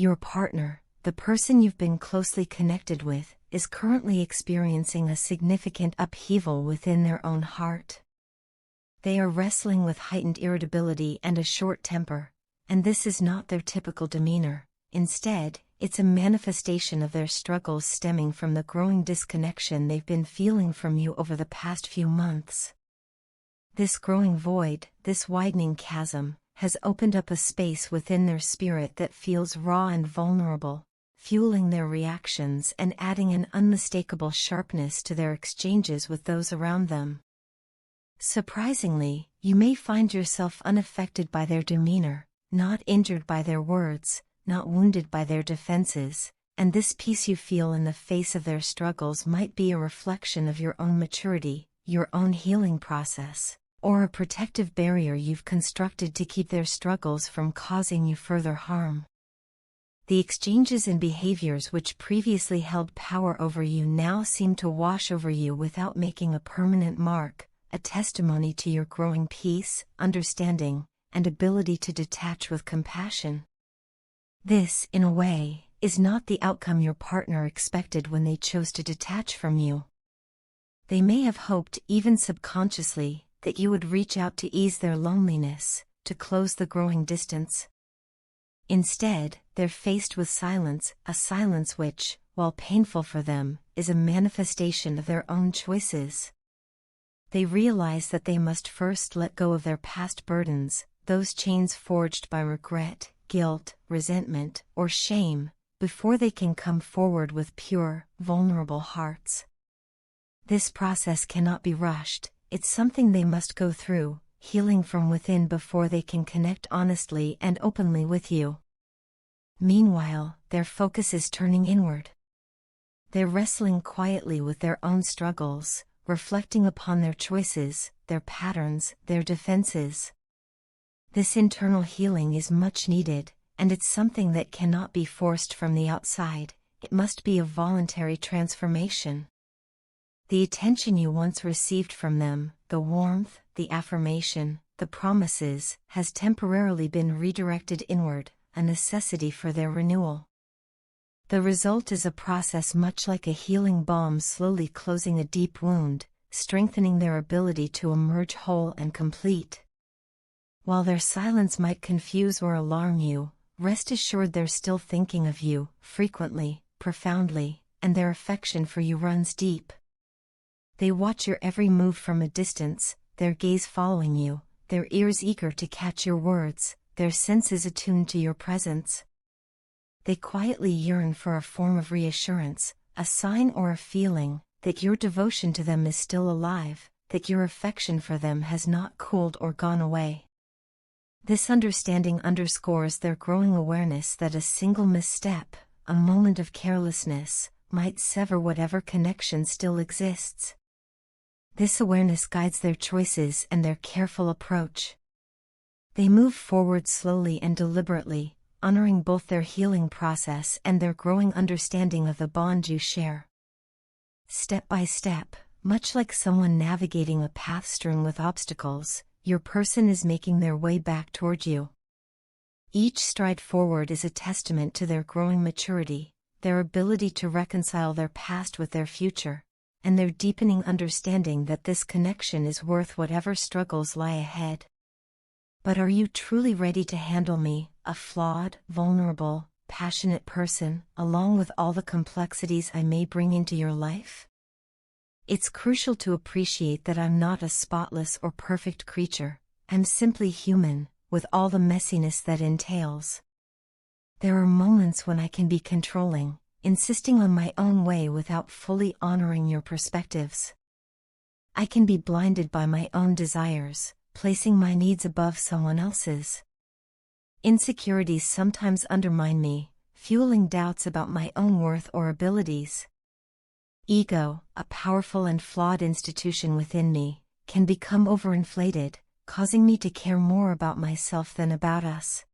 Your partner, the person you've been closely connected with, is currently experiencing a significant upheaval within their own heart. They are wrestling with heightened irritability and a short temper, and this is not their typical demeanor. Instead, it's a manifestation of their struggles stemming from the growing disconnection they've been feeling from you over the past few months. This growing void, this widening chasm, has opened up a space within their spirit that feels raw and vulnerable, fueling their reactions and adding an unmistakable sharpness to their exchanges with those around them. Surprisingly, you may find yourself unaffected by their demeanor, not injured by their words, not wounded by their defenses, and this peace you feel in the face of their struggles might be a reflection of your own maturity, your own healing process, or a protective barrier you've constructed to keep their struggles from causing you further harm. The exchanges and behaviors which previously held power over you now seem to wash over you without making a permanent mark, a testimony to your growing peace, understanding, and ability to detach with compassion. This, in a way, is not the outcome your partner expected when they chose to detach from you. They may have hoped, even subconsciously, that you would reach out to ease their loneliness, to close the growing distance. Instead, they're faced with silence, a silence which, while painful for them, is a manifestation of their own choices. They realize that they must first let go of their past burdens, those chains forged by regret, guilt, resentment, or shame, before they can come forward with pure, vulnerable hearts. This process cannot be rushed, it's something they must go through, healing from within before they can connect honestly and openly with you. Meanwhile, their focus is turning inward. They're wrestling quietly with their own struggles, reflecting upon their choices, their patterns, their defenses. This internal healing is much needed, and it's something that cannot be forced from the outside. It must be a voluntary transformation. The attention you once received from them, the warmth, the affirmation, the promises, has temporarily been redirected inward, a necessity for their renewal. The result is a process much like a healing balm slowly closing a deep wound, strengthening their ability to emerge whole and complete. While their silence might confuse or alarm you, rest assured they're still thinking of you, frequently, profoundly, and their affection for you runs deep. They watch your every move from a distance, their gaze following you, their ears eager to catch your words, their senses attuned to your presence. They quietly yearn for a form of reassurance, a sign or a feeling, that your devotion to them is still alive, that your affection for them has not cooled or gone away. This understanding underscores their growing awareness that a single misstep, a moment of carelessness, might sever whatever connection still exists. This awareness guides their choices and their careful approach. They move forward slowly and deliberately, honoring both their healing process and their growing understanding of the bond you share. Step by step, much like someone navigating a path strewn with obstacles, your person is making their way back toward you. Each stride forward is a testament to their growing maturity, their ability to reconcile their past with their future, and their deepening understanding that this connection is worth whatever struggles lie ahead. But are you truly ready to handle me, a flawed, vulnerable, passionate person, along with all the complexities I may bring into your life? It's crucial to appreciate that I'm not a spotless or perfect creature. I'm simply human, with all the messiness that entails. There are moments when I can be controlling, insisting on my own way without fully honoring your perspectives. I can be blinded by my own desires, placing my needs above someone else's. Insecurities sometimes undermine me, fueling doubts about my own worth or abilities. Ego, a powerful and flawed institution within me, can become overinflated, causing me to care more about myself than about us.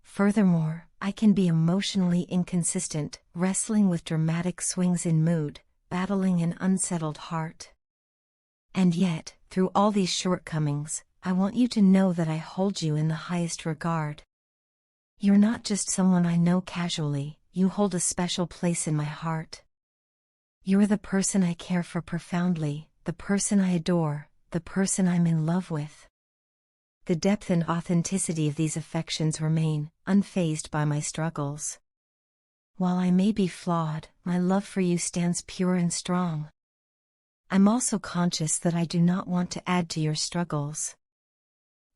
Furthermore, I can be emotionally inconsistent, wrestling with dramatic swings in mood, battling an unsettled heart. And yet, through all these shortcomings, I want you to know that I hold you in the highest regard. You're not just someone I know casually, you hold a special place in my heart. You're the person I care for profoundly, the person I adore, the person I'm in love with. The depth and authenticity of these affections remain, unfazed by my struggles. While I may be flawed, my love for you stands pure and strong. I'm also conscious that I do not want to add to your struggles.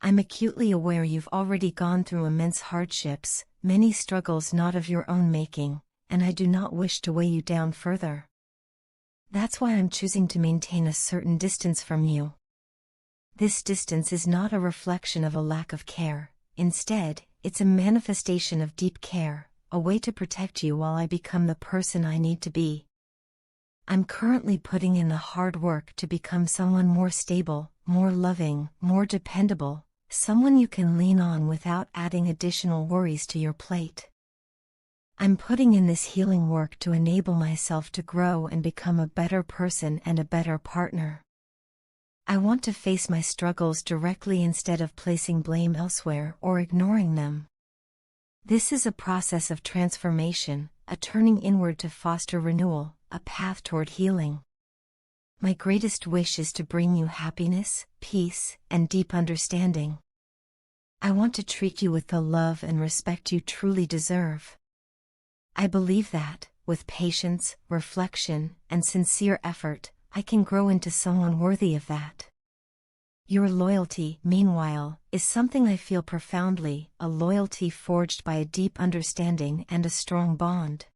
I'm acutely aware you've already gone through immense hardships, many struggles not of your own making, and I do not wish to weigh you down further. That's why I'm choosing to maintain a certain distance from you. This distance is not a reflection of a lack of care, instead, it's a manifestation of deep care, a way to protect you while I become the person I need to be. I'm currently putting in the hard work to become someone more stable, more loving, more dependable, someone you can lean on without adding additional worries to your plate. I'm putting in this healing work to enable myself to grow and become a better person and a better partner. I want to face my struggles directly instead of placing blame elsewhere or ignoring them. This is a process of transformation, a turning inward to foster renewal, a path toward healing. My greatest wish is to bring you happiness, peace, and deep understanding. I want to treat you with the love and respect you truly deserve. I believe that, with patience, reflection, and sincere effort, I can grow into someone worthy of that. Your loyalty, meanwhile, is something I feel profoundly, a loyalty forged by a deep understanding and a strong bond.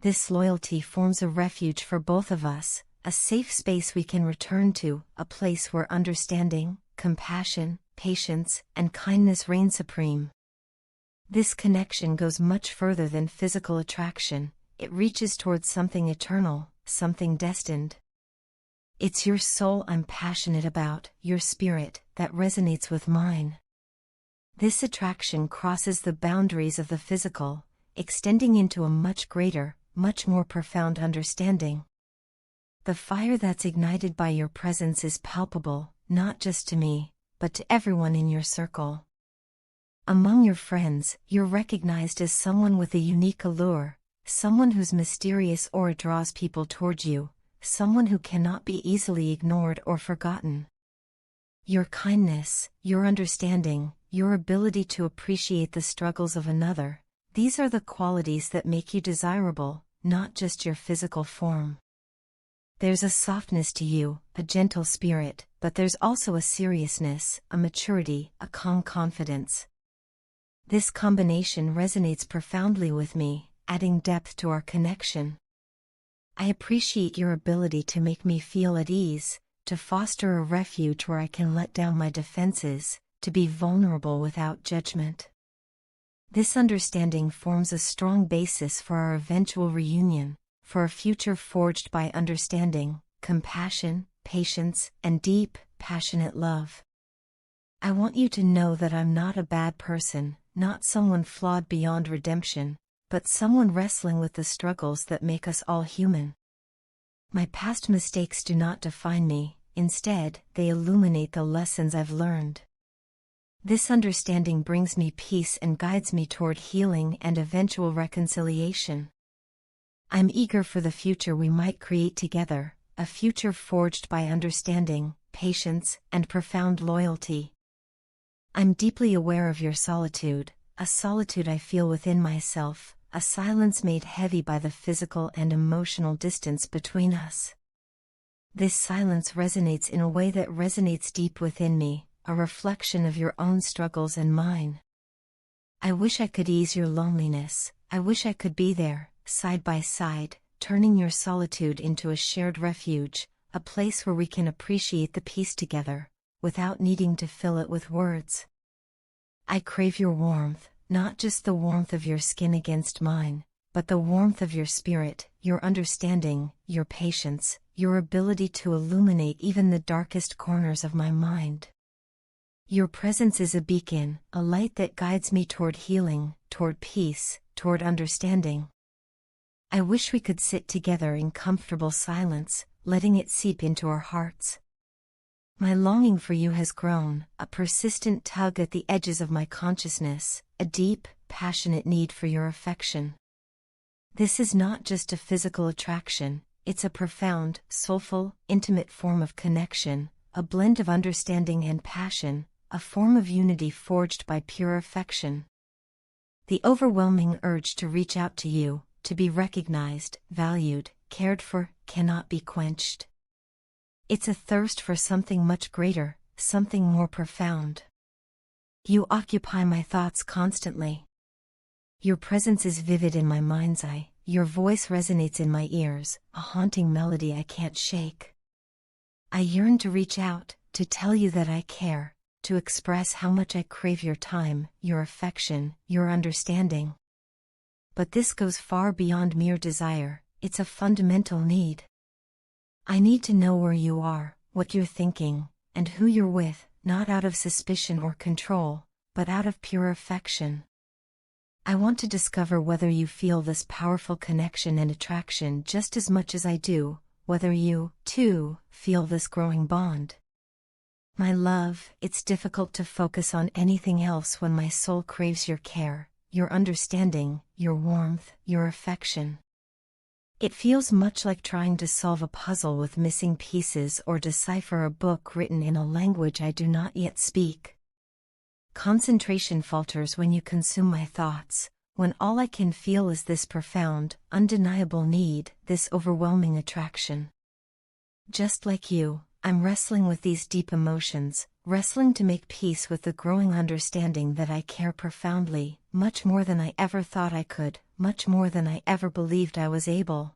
This loyalty forms a refuge for both of us, a safe space we can return to, a place where understanding, compassion, patience, and kindness reign supreme. This connection goes much further than physical attraction, it reaches towards something eternal, something destined. It's your soul I'm passionate about, your spirit, that resonates with mine. This attraction crosses the boundaries of the physical, extending into a much greater, much more profound understanding. The fire that's ignited by your presence is palpable, not just to me, but to everyone in your circle. Among your friends, you're recognized as someone with a unique allure, someone whose mysterious aura draws people toward you, someone who cannot be easily ignored or forgotten. Your kindness, your understanding, your ability to appreciate the struggles of another, these are the qualities that make you desirable, not just your physical form. There's a softness to you, a gentle spirit, but there's also a seriousness, a maturity, a calm confidence. This combination resonates profoundly with me, adding depth to our connection. I appreciate your ability to make me feel at ease, to foster a refuge where I can let down my defenses, to be vulnerable without judgment. This understanding forms a strong basis for our eventual reunion, for a future forged by understanding, compassion, patience, and deep, passionate love. I want you to know that I'm not a bad person, not someone flawed beyond redemption, but someone wrestling with the struggles that make us all human. My past mistakes do not define me, instead, they illuminate the lessons I've learned. This understanding brings me peace and guides me toward healing and eventual reconciliation. I'm eager for the future we might create together, a future forged by understanding, patience, and profound loyalty. I'm deeply aware of your solitude, a solitude I feel within myself, a silence made heavy by the physical and emotional distance between us. This silence resonates in a way that resonates deep within me, a reflection of your own struggles and mine. I wish I could ease your loneliness, I wish I could be there, side by side, turning your solitude into a shared refuge, a place where we can appreciate the peace together, without needing to fill it with words. I crave your warmth, not just the warmth of your skin against mine, but the warmth of your spirit, your understanding, your patience, your ability to illuminate even the darkest corners of my mind. Your presence is a beacon, a light that guides me toward healing, toward peace, toward understanding. I wish we could sit together in comfortable silence, letting it seep into our hearts. My longing for you has grown, a persistent tug at the edges of my consciousness, a deep, passionate need for your affection. This is not just a physical attraction, it's a profound, soulful, intimate form of connection, a blend of understanding and passion, a form of unity forged by pure affection. The overwhelming urge to reach out to you, to be recognized, valued, cared for, cannot be quenched. It's a thirst for something much greater, something more profound. You occupy my thoughts constantly. Your presence is vivid in my mind's eye, your voice resonates in my ears, a haunting melody I can't shake. I yearn to reach out, to tell you that I care, to express how much I crave your time, your affection, your understanding. But this goes far beyond mere desire, it's a fundamental need. I need to know where you are, what you're thinking, and who you're with, not out of suspicion or control, but out of pure affection. I want to discover whether you feel this powerful connection and attraction just as much as I do, whether you, too, feel this growing bond. My love, it's difficult to focus on anything else when my soul craves your care, your understanding, your warmth, your affection. It feels much like trying to solve a puzzle with missing pieces or decipher a book written in a language I do not yet speak. Concentration falters when you consume my thoughts, when all I can feel is this profound, undeniable need, this overwhelming attraction. Just like you, I'm wrestling with these deep emotions, wrestling to make peace with the growing understanding that I care profoundly, much more than I ever thought I could, much more than I ever believed I was able.